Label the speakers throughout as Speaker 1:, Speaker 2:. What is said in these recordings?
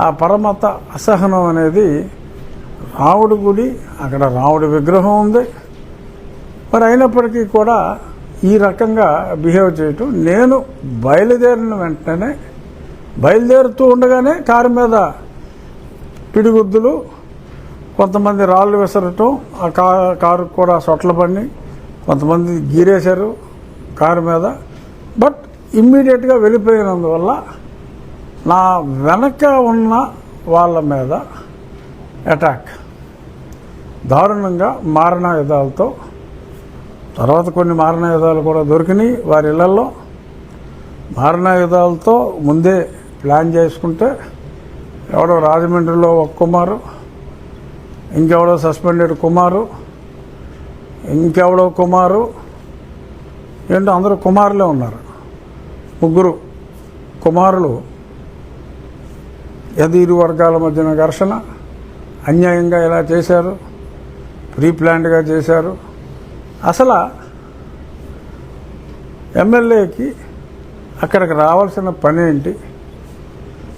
Speaker 1: ఆ పరమత అసహనం అనేది రాముడి గుడి, అక్కడ రాముడి విగ్రహం ఉంది. మరి అయినప్పటికీ కూడా ఈ రకంగా బిహేవ్ చేయటం, నేను బయలుదేరిన వెంటనే బయలుదేరుతూ ఉండగానే కారు మీద పిడిగుద్దులు, కొంతమంది రాళ్ళు విసరటం, ఆ కారు కూడా సొట్ల పడి కొంతమంది గీరేశారు కారు మీద. బట్ ఇమ్మీడియట్గా వెళ్ళిపోయినందువల్ల నా వెనక ఉన్న వాళ్ళ మీద అటాక్ దారుణంగా మారణాయుధాలతో, తర్వాత కొన్ని మారణాయుధాలు కూడా దొరికినాయి వారి ఇళ్లలో. మారణాయుధాలతో ముందే ప్లాన్ చేసుకుంటే ఎవడో రాజమండ్రిలో ఒక కుమారు, ఇంకెవడో సస్పెండెడ్ కుమారు, ఇంకెవడో కుమారు, ఏంటో అందరూ కుమారులే ఉన్నారు. 3 కుమారులు. ఇరు వర్గాల మధ్యన ఘర్షణ, అన్యాయంగా ఇలా చేశారు, ప్రీ ప్లాన్డ్గా చేశారు. అసలు ఎమ్మెల్యేకి అక్కడికి రావాల్సిన పని ఏంటి?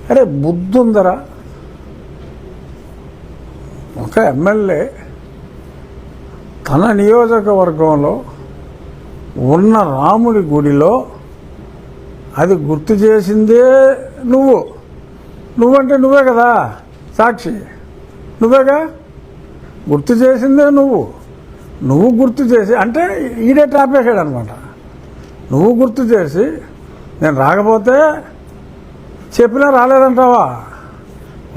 Speaker 1: అరే బుద్ధుందరా? ఒక ఎమ్మెల్యే తన నియోజకవర్గంలో ఉన్న రాముడి గుడిలో అది గుర్తు చేసిందే నువ్వంటే నువ్వే కదా సాక్షి, నువ్వేగా గుర్తు చేసిందే నువ్వు గుర్తు చేసి, అంటే ఈడే టాపేసాడు అనమాట. నువ్వు గుర్తు చేసి నేను రాకపోతే చెప్పినా రాలేదంటావా?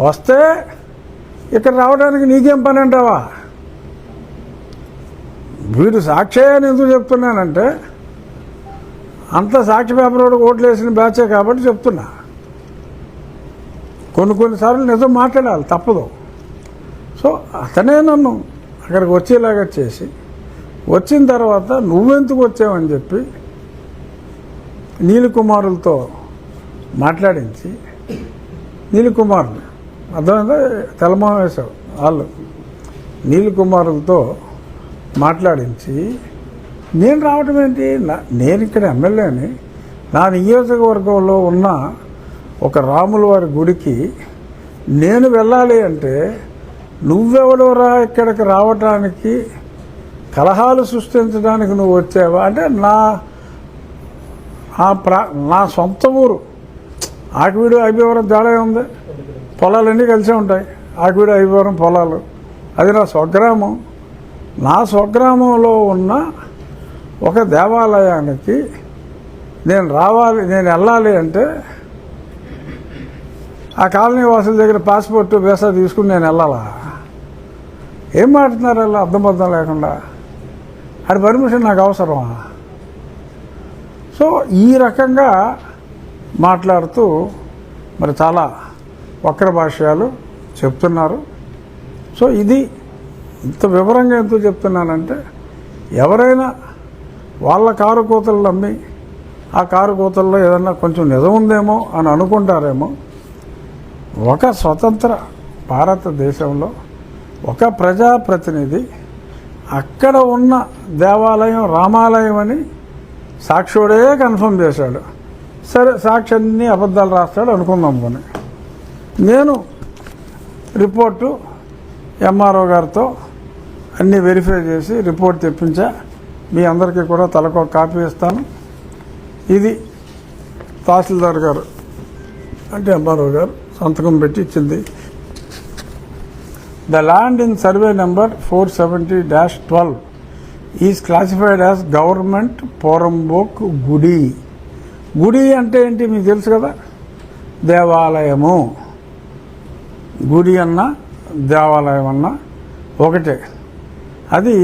Speaker 1: వస్తే ఇక్కడ రావడానికి నీకేం పని అంటావా? వీడు సాక్షి అని ఎందుకు చెప్తున్నానంటే, అంత సాక్షి పేపర్ కూడా ఓట్లు వేసిన బ్యాచే కాబట్టి చెప్తున్నా. కొన్నిసార్లు నిజం మాట్లాడాలి, తప్పదు. సో అతనే నన్ను అక్కడికి వచ్చేలాగా చేసి, వచ్చిన తర్వాత నువ్వెందుకు వచ్చావని చెప్పి నీలకుమారులతో మాట్లాడించి, నీలకుమారులు అర్థమైందా, తెల్లమొహం వేశావు వాళ్ళు, నీలకుమారులతో మాట్లాడించి నేను రావటం ఏంటి? నేను ఇక్కడ ఎమ్మెల్యేని, నా నియోజకవర్గంలో ఉన్న ఒక రాముల వారి గుడికి నేను వెళ్ళాలి అంటే నువ్వెవడోరా ఇక్కడికి రావటానికి, కలహాలు సృష్టించడానికి నువ్వు వచ్చావా అంటే నా సొంత ఊరు ఆకివీడు ఐబీవరం తేడా ఉంది, పొలాలన్నీ కలిసే ఉంటాయి. ఆకివీడు ఐబీవరం పొలాలు, అది నా స్వగ్రామం. నా స్వగ్రామంలో ఉన్న ఒక దేవాలయానికి నేను వెళ్ళాలి అంటే ఆ కాలనీ వాసుల దగ్గర పాస్పోర్ట్ వీసా తీసుకుని నేను వెళ్ళాలా? ఏం మాట్లాడుతున్నారు అలా అర్థం లేకుండా? అది పర్మిషన్ నాకు అవసరమా? సో ఈ రకంగా మాట్లాడుతూ మరి చాలా వక్ర భాష్యాలు చెప్తున్నారు. సో ఇది ఇంత వివరంగా ఎందుకు చెప్తున్నానంటే, ఎవరైనా వాళ్ళ కారు కూతలు నమ్మి ఆ కారు కూతల్లో ఏదన్నా కొంచెం నిజం ఉందేమో అని అనుకుంటారేమో. ఒక స్వతంత్ర భారతదేశంలో ఒక ప్రజాప్రతినిధి అక్కడ ఉన్న దేవాలయం రామాలయం అని సాక్షుడే కన్ఫర్మ్ చేశాడు. సరే, సాక్షి అన్ని అబద్ధాలు రాస్తాడు అనుకుందాం. కొని నేను రిపోర్టు ఎంఆర్ఓ గారితో అన్నీ వెరిఫై చేసి రిపోర్ట్ తెప్పించా. మీ అందరికీ కూడా తలకు కాపీ ఇస్తాను. ఇది తహసీల్దార్ గారు అంటే ఎంఆర్ఓ గారు సంతకం పెట్టి ఇచ్చింది. The land in survey number 470-12 is classified as government poramboke గుడి. గుడి అంటే ఏంటి మీకు తెలుసు కదా, దేవాలయము. గుడి అన్న దేవాలయం అన్న ఒకటే. అది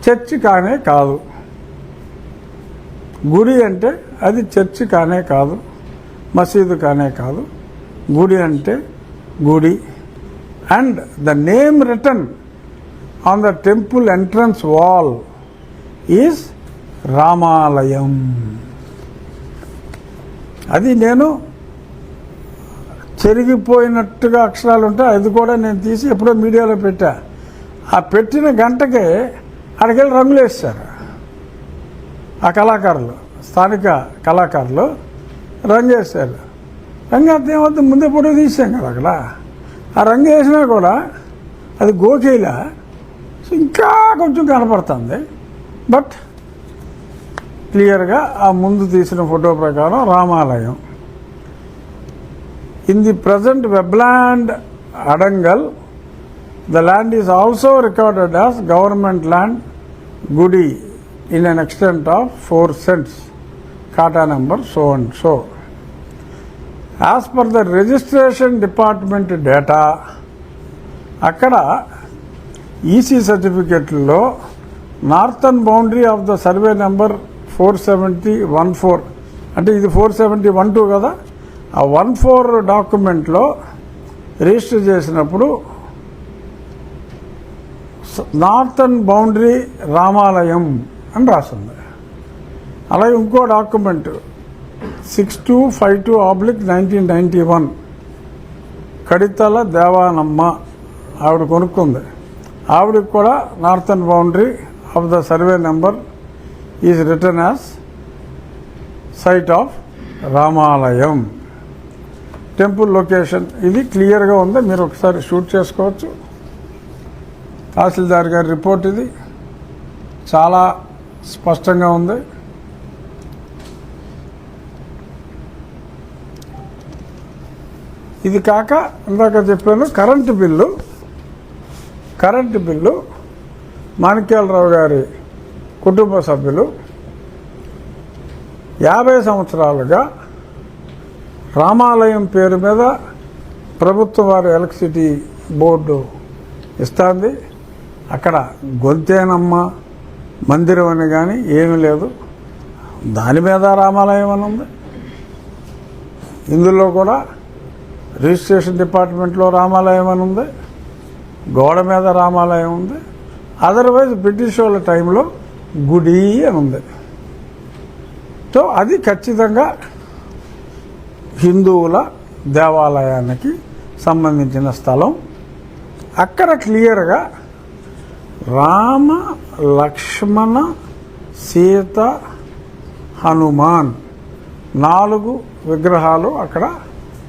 Speaker 1: చర్చి కానే కాదు. గుడి అంటే అది చర్చి కానే కాదు, మసీదు కానే కాదు. గుడి అంటే గుడి. And the name written on the temple entrance wall is Ramalayam. అది నేను చెరిగిపోయినట్టుగా అక్షరాలు ఉంటాయి, అది కూడా నేను తీసి ఎప్పుడో మీడియాలో పెట్టా. ఆ పెట్టిన గంటకే అక్కడికెళ్ళి రంగులు వేస్తారు ఆ కళాకారులు, స్థానిక కళాకారులు రంగు వేస్తారు. రంగేస్తే ఏమవుతుంది, ముందే ఫోటో తీసాం కదా అక్కడ. ఆ రంగు వేసినా కూడా అది గోకేలా ఇంకా కొంచెం కనపడుతుంది. బట్ క్లియర్గా ఆ ముందు తీసిన ఫోటో ప్రకారం రామాలయం. In the present Webland adangal, the land is also recorded as government land Gudi in an extent of 4 cents, kata number so and so. As per the registration department data, akkada EC certificate lo northern boundary of the survey number 47014 అంటే ఇది 47012 కదా, ఆ 14 డాక్యుమెంట్లో register చేసినప్పుడు northern boundary రామాలయం అని రాస్తుంది. అలాగే ఇంకో డాక్యుమెంట్ 6252/1991 కడితల దేవానమ్మ ఆవిడ కొనుక్కుంది. ఆవిడకి కూడా northern boundary of the survey number is written as site of Ramalayam. Temple location ఇది క్లియర్గా ఉంది, మీరు ఒకసారి షూట్ చేసుకోవచ్చు. తహసీల్దార్ గారి రిపోర్ట్ ఇది చాలా స్పష్టంగా ఉంది. ఇది కాక ఇందాక చెప్పాను కరెంటు బిల్లు మాణిక్యాలరావు గారి కుటుంబ సభ్యులు 50 సంవత్సరాలుగా రామాలయం పేరు మీద ప్రభుత్వం వారి ఎలక్ట్రిసిటీ బోర్డు ఇస్తుంది. అక్కడ గొంతేనమ్మ మందిరం అని కానీ ఏమీ లేదు, దాని మీద రామాలయం అని ఉంది. ఇందులో కూడా రిజిస్ట్రేషన్ డిపార్ట్మెంట్లో రామాలయం అని ఉంది, గోడ మీద రామాలయం ఉంది. అదర్వైజ్ బ్రిటిష్ వాళ్ళ టైంలో గుడి అని ఉంది. సో అది ఖచ్చితంగా హిందువుల దేవాలయానికి సంబంధించిన స్థలం. అక్కడ క్లియర్గా రామ లక్ష్మణ సీత హనుమాన్ 4 విగ్రహాలు అక్కడ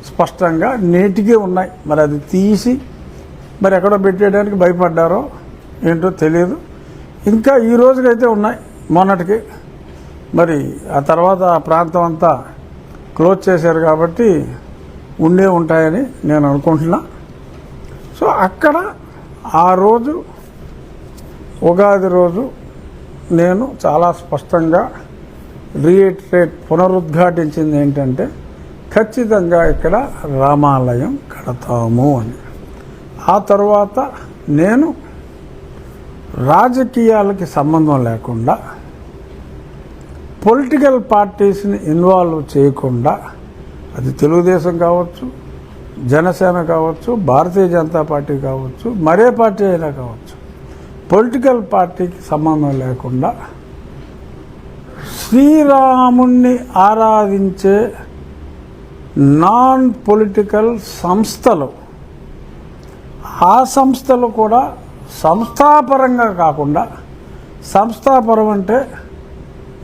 Speaker 1: స్పష్టంగా నేటికే ఉన్నాయి. మరి అది తీసి మరి ఎక్కడో పెట్టేయడానికి భయపడ్డారో ఏంటో తెలియదు. ఇంకా ఈ రోజుకైతే ఉన్నాయి, మొన్నటికి. మరి ఆ తర్వాత ఆ ప్రాంతం అంతా క్లోజ్ చేశారు కాబట్టి ఉండే ఉంటాయని నేను అనుకుంటున్నా. సో అక్కడ ఆ రోజు ఉగాది రోజు నేను చాలా స్పష్టంగా పునరుద్ఘాటించింది ఏంటంటే ఖచ్చితంగా ఇక్కడ రామాలయం కడతాము అని. ఆ తర్వాత నేను రాజకీయాలకి సంబంధం లేకుండా, పొలిటికల్ పార్టీస్ని ఇన్వాల్వ్ చేయకుండా, అది తెలుగుదేశం కావచ్చు, జనసేన కావచ్చు, భారతీయ జనతా పార్టీ కావచ్చు, మరే పార్టీ అయినా కావచ్చు, పొలిటికల్ పార్టీకి సంబంధం లేకుండా శ్రీరాముణ్ణి ఆరాధించే నాన్ పొలిటికల్ సంస్థలు, ఆ సంస్థలు కూడా సంస్థాపరంగా కాకుండా, సంస్థాపరం అంటే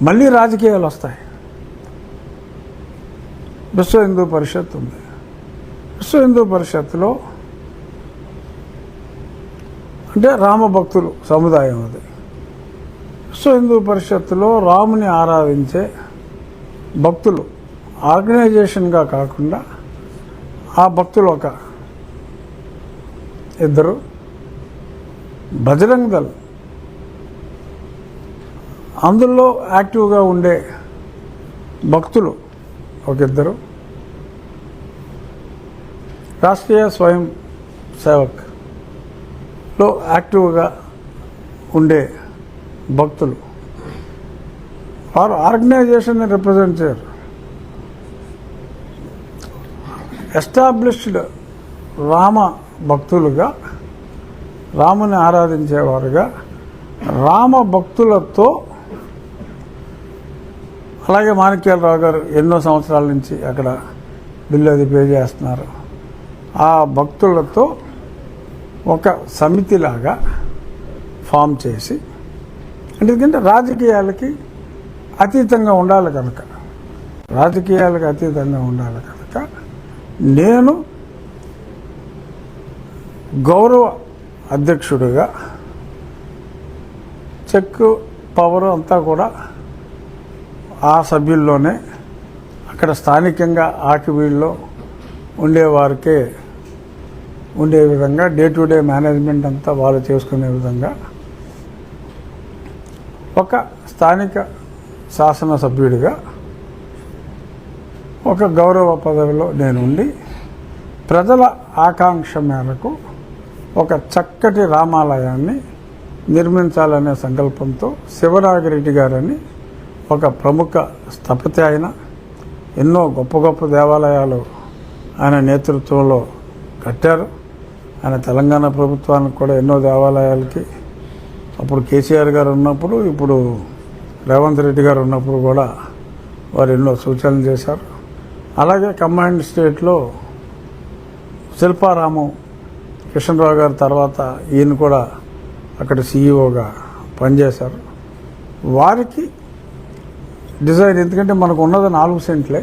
Speaker 1: మళ్ళీ రాజకీయాలు వస్తాయి. విశ్వ హిందూ పరిషత్ ఉంది. విశ్వ హిందూ పరిషత్తులో అంటే రామభక్తులు సముదాయం అది. విశ్వ హిందూ పరిషత్తులో రాముని ఆరాధించే భక్తులు ఆర్గనైజేషన్గా కాకుండా ఆ భక్తులు ఒక 2, బజరంగ్ దళ్ అందులో యాక్టివ్గా ఉండే భక్తులు ఒక 2, రాష్ట్రీయ స్వయం సేవక్లో యాక్టివ్గా ఉండే భక్తులు, వారు ఆర్గనైజేషన్ని రిప్రజెంట్ చేయరు. ఎస్టాబ్లిష్డ్ రామ భక్తులుగా, రాముని ఆరాధించేవారుగా, రామ భక్తులతో, అలాగే మాణిక్యాలరావు గారు ఎన్నో సంవత్సరాల నుంచి అక్కడ బిల్లు అది పే చేస్తున్నారు. ఆ భక్తులతో ఒక సమితిలాగా ఫామ్ చేసి, ఎందుకంటే రాజకీయాలకి అతీతంగా ఉండాలి కనుక నేను గౌరవ అధ్యక్షుడిగా చెక్ పవర్ అంతా కూడా ఆ సభ్యుల్లోనే అక్కడ స్థానికంగా ఆకివీడులో ఉండేవారికే ఉండే విధంగా డే టు డే మేనేజ్మెంట్ అంతా వాళ్ళు చేసుకునే విధంగా ఒక స్థానిక శాసనసభ్యుడిగా ఒక గౌరవ పదవిలో నేను ఉండి ప్రజల ఆకాంక్ష మేరకు ఒక చక్కటి రామాలయాన్ని నిర్మించాలనే సంకల్పంతో శివనాగిరెడ్డి గారని ఒక ప్రముఖ స్థపతి ఆయన ఎన్నో గొప్ప గొప్ప దేవాలయాలు ఆయన నేతృత్వంలో కట్టారు. ఆయన తెలంగాణ ప్రభుత్వానికి కూడా ఎన్నో దేవాలయాలకి అప్పుడు కేసీఆర్ గారు ఉన్నప్పుడు, ఇప్పుడు రేవంత్ రెడ్డి గారు ఉన్నప్పుడు కూడా వారు ఎన్నో సూచనలు చేశారు. అలాగే కంబైన్డ్ స్టేట్లో శిల్పారామం కృష్ణరావు గారి తర్వాత ఈయన కూడా అక్కడ సీఈఓగా పనిచేశారు. వారికి డిజైన్, ఎందుకంటే మనకు ఉన్నది 4 సెంట్లే,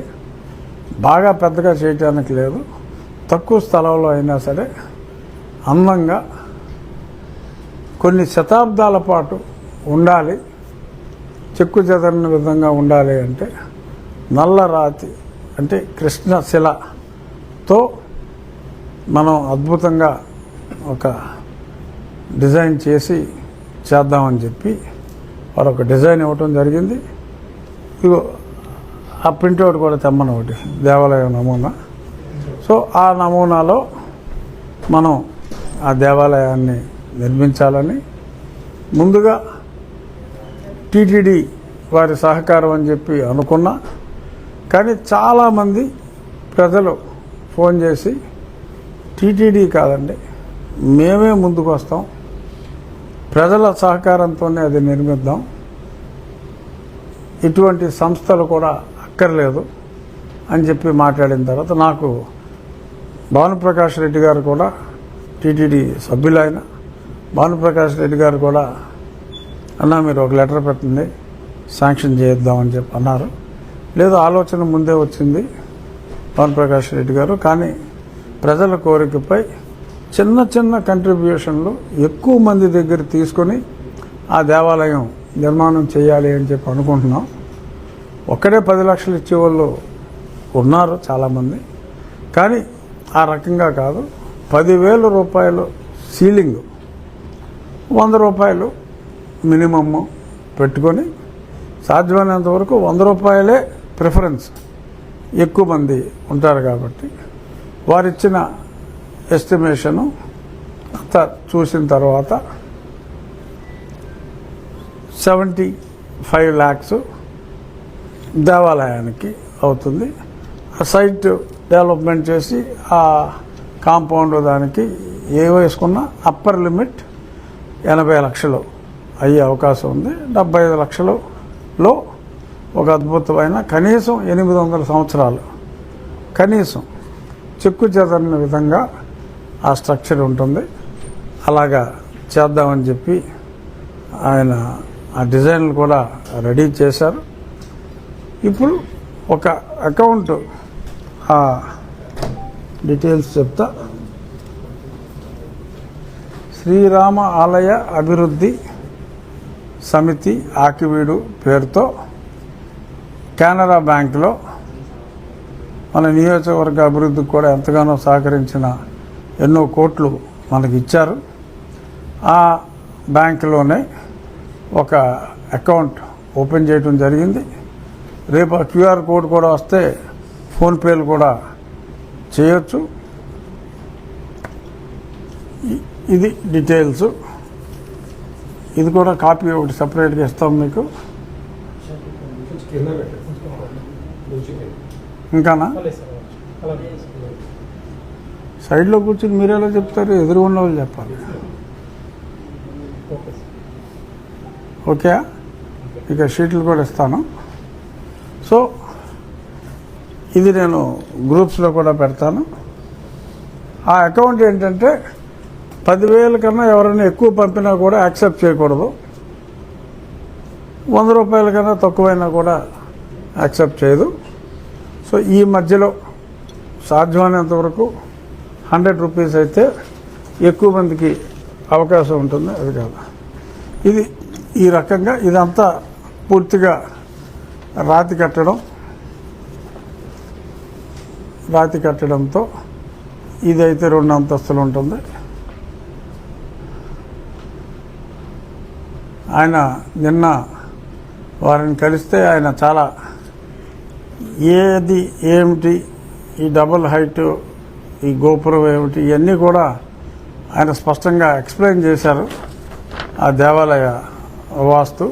Speaker 1: బాగా పెద్దగా చేయటానికి లేదు, తక్కువ స్థలంలో అయినా సరే అందంగా కొన్ని శతాబ్దాల పాటు ఉండాలి, చెక్కు చెదరని విధంగా ఉండాలి అంటే నల్లరాతి అంటే కృష్ణశిలతో మనం అద్భుతంగా ఒక డిజైన్ చేసి చేద్దామని చెప్పి వారు ఒక డిజైన్ ఇవ్వటం జరిగింది. ఇగో ఆ ప్రింట్అవుట్ కూడా తెమ్మని ఒకటి దేవాలయం నమూనా. సో ఆ నమూనాలో మనం ఆ దేవాలయాన్ని నిర్మించాలని ముందుగా టీటీడీ వారి సహకారం అని చెప్పి అనుకున్నా. కానీ చాలామంది ప్రజలు ఫోన్ చేసి టీటీడీ కాదండి, మేమే ముందుకు వస్తాం, ప్రజల సహకారంతోనే అది నిర్మిద్దాం, ఇటువంటి సంస్థలు కూడా అక్కర్లేదు అని చెప్పి మాట్లాడిన తర్వాత నాకు భానుప్రకాష్ రెడ్డి గారు కూడా టీటీడీ సభ్యులైన భానుప్రకాష్ రెడ్డి గారు కూడా అన్నా మీరు ఒక లెటర్ పెట్టండి శాంక్షన్ చేద్దామని చెప్పి అన్నారు. లేదు, ఆలోచన ముందే వచ్చింది భానుప్రకాష్ రెడ్డి గారు, కానీ ప్రజల కోరికపై చిన్న చిన్న కంట్రిబ్యూషన్లు ఎక్కువ మంది దగ్గర తీసుకొని ఆ దేవాలయం నిర్మాణం చేయాలి అని చెప్పి అనుకుంటున్నాం. ఒక్కడే 10 లక్షలు ఇచ్చేవాళ్ళు ఉన్నారు చాలామంది, కానీ ఆ రకంగా కాదు. 10,000 రూపాయలు సీలింగ్, 100 రూపాయలు మినిమమ్ పెట్టుకొని సాధ్యమైనంత వరకు 100 రూపాయలే ప్రిఫరెన్స్, ఎక్కువ మంది ఉంటారు కాబట్టి వారిచ్చిన ఎస్టిమేషను అంతా చూసిన తర్వాత 75 lakhs దేవాలయానికి అవుతుంది. ఆ సైట్ డెవలప్మెంట్ చేసి ఆ కాంపౌండ్ దానికి ఏ వేసుకున్నా అప్పర్ లిమిట్ 80 లక్షలు అయ్యే అవకాశం ఉంది. 75 లక్షలలో ఒక అద్భుతమైన కనీసం 800 సంవత్సరాలు కనీసం చెక్కు చెదరని విధంగా ఆ స్ట్రక్చర్ ఉంటుంది. అలాగా చేద్దామని చెప్పి ఆయన ఆ డిజైన్లు కూడా రెడీ చేశారు. ఇప్పుడు ఒక అకౌంట్ ఆ డీటెయిల్స్ చెప్తా. శ్రీరామ ఆలయ అభివృద్ధి సమితి ఆకివీడు పేరుతో కెనరా బ్యాంకులో మన నియోజకవర్గ అభివృద్ధికి కూడా ఎంతగానో సహకరించిన ఎన్నో కోట్లు మనకి ఇచ్చారు. ఆ బ్యాంకులోనే ఒక అకౌంట్ ఓపెన్ చేయడం జరిగింది. రేపు ఆ క్యూఆర్ కోడ్ కూడా వస్తే ఫోన్పేలు కూడా చేయొచ్చు. ఇది డీటెయిల్స్. ఇది కూడా కాపీ ఒకటి సపరేట్గా ఇస్తాం మీకు. ఇంకానా సైడ్లో కూర్చుని మీరు ఎలా చెప్తారు? ఎదురు ఉన్న వాళ్ళు చెప్పాలి. ఓకే, ఇక షీట్లు కూడా ఇస్తాను. సో ఇది నేను గ్రూప్స్లో కూడా పెడతాను. ఆ అకౌంట్ ఏంటంటే 10,000 కన్నా ఎవరైనా ఎక్కువ పంపినా కూడా యాక్సెప్ట్ చేయకూడదు, 100 రూపాయల కన్నా తక్కువైనా కూడా యాక్సెప్ట్ చేయదు. సో ఈ మధ్యలో సాధ్యమైనంత వరకు 100 రూపీస్ అయితే ఎక్కువ మందికి అవకాశం ఉంటుంది. అది కాదు, ఇది ఈ రకంగా ఇదంతా పూర్తిగా రాతి కట్టడంతో ఇదైతే 2 అంతస్తులు ఉంటుంది. ఆయన నిన్న వారిని కలిస్తే ఆయన చాలా ఏమిటి ఈ డబుల్ హైట్, ఈ గోపురం ఏమిటి, ఇవన్నీ కూడా ఆయన స్పష్టంగా ఎక్స్ప్లెయిన్ చేశారు ఆ దేవాలయ వాస్తు.